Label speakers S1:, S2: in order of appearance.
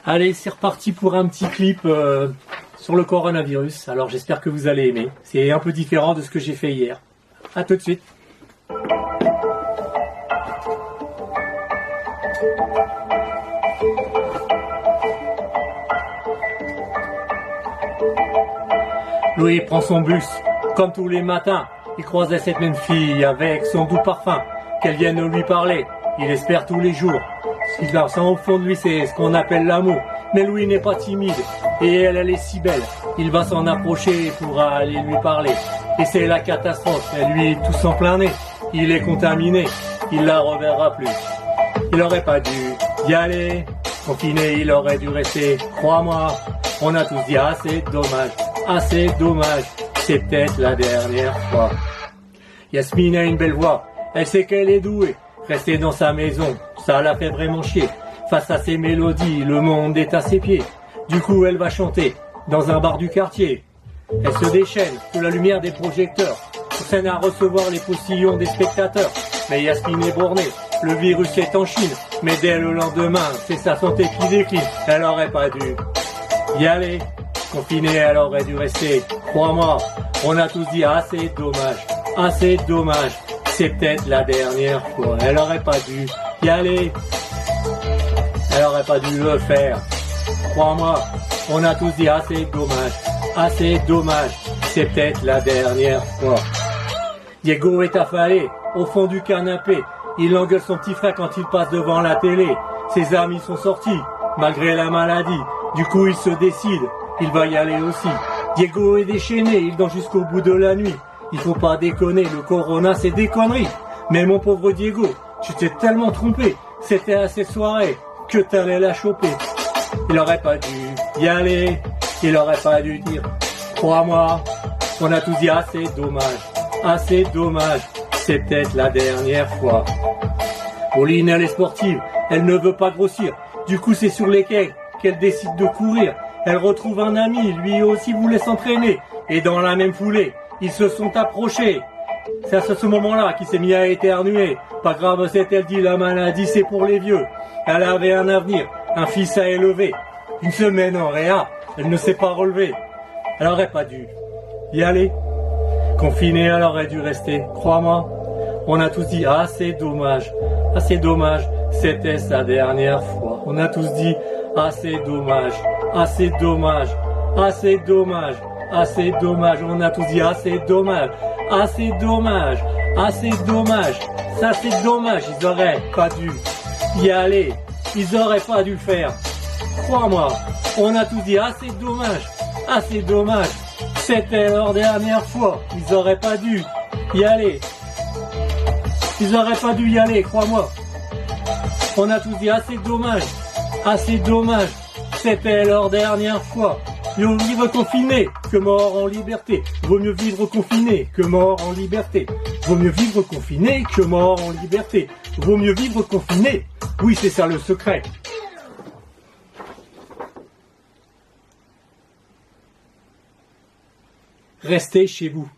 S1: Allez, c'est reparti pour un petit clip sur le coronavirus. Alors j'espère que vous allez aimer. C'est un peu différent de ce que j'ai fait hier. A tout de suite. Louis prend son bus, comme tous les matins. Il croisait cette même fille avec son doux parfum. Qu'elle vienne lui parler, il espère tous les jours. Ce qu'il a au fond de lui, c'est ce qu'on appelle l'amour. Mais Louis n'est pas timide, et elle est si belle. Il va s'en approcher pour aller lui parler. Et c'est la catastrophe, elle lui tousse en plein nez. Il est contaminé, il la reverra plus. Il aurait pas dû y aller, confiné, il aurait dû rester. Crois-moi, on a tous dit assez dommage. Assez dommage, c'est peut-être la dernière fois. Yasmine a une belle voix, elle sait qu'elle est douée. Rester dans sa maison, ça la fait vraiment chier. Face à ses mélodies, le monde est à ses pieds. Du coup, elle va chanter dans un bar du quartier. Elle se déchaîne sous la lumière des projecteurs, sur scène à recevoir les postillons des spectateurs. Mais Yasmine est bornée, le virus est en Chine. Mais dès le lendemain, c'est sa santé qui décline. Elle aurait pas dû y aller. Confinée, elle aurait dû rester. Crois-moi, on a tous dit assez dommage, c'est peut-être la dernière fois. Elle aurait pas dû y aller, elle aurait pas dû le faire. Crois-moi, on a tous dit assez dommage, c'est peut-être la dernière fois. Diego est affalé au fond du canapé. Il engueule son petit frère quand il passe devant la télé. Ses amis sont sortis, malgré la maladie. Du coup, il se décide. Il va y aller aussi. Diego est déchaîné, il danse jusqu'au bout de la nuit. Il faut pas déconner, le corona c'est des conneries. Mais mon pauvre Diego, tu t'es tellement trompé. C'était à cette soirée que t'allais la choper. Il aurait pas dû y aller, il aurait pas dû dire. Crois-moi, on a tous dit assez dommage, c'est peut-être la dernière fois. Pauline, elle est sportive, elle ne veut pas grossir. Du coup c'est sur les quais qu'elle décide de courir. Elle retrouve un ami, lui aussi voulait s'entraîner. Et dans la même foulée, ils se sont approchés. C'est à ce moment-là qu'il s'est mis à éternuer. Pas grave, c'est-elle dit, la maladie c'est pour les vieux. Elle avait un avenir, un fils à élever. Une semaine en réa, elle ne s'est pas relevée. Elle aurait pas dû y aller. Confinée, elle aurait dû rester. Crois-moi, on a tous dit assez dommage, c'était sa dernière fois. On a tous dit assez dommage, on a tous dit assez dommage, ça c'est dommage, ils auraient pas dû y aller, ils auraient pas dû le faire. Crois-moi, on a tous dit assez dommage, c'était leur dernière fois, ils auraient pas dû y aller, crois-moi. On a tous dit assez dommage, c'était leur dernière fois. Vaut mieux vivre confiné que mort en liberté. Vaut mieux vivre confiné que mort en liberté. Vaut mieux vivre confiné que mort en liberté. Vaut mieux vivre confiné. Oui, c'est ça le secret. Restez chez vous.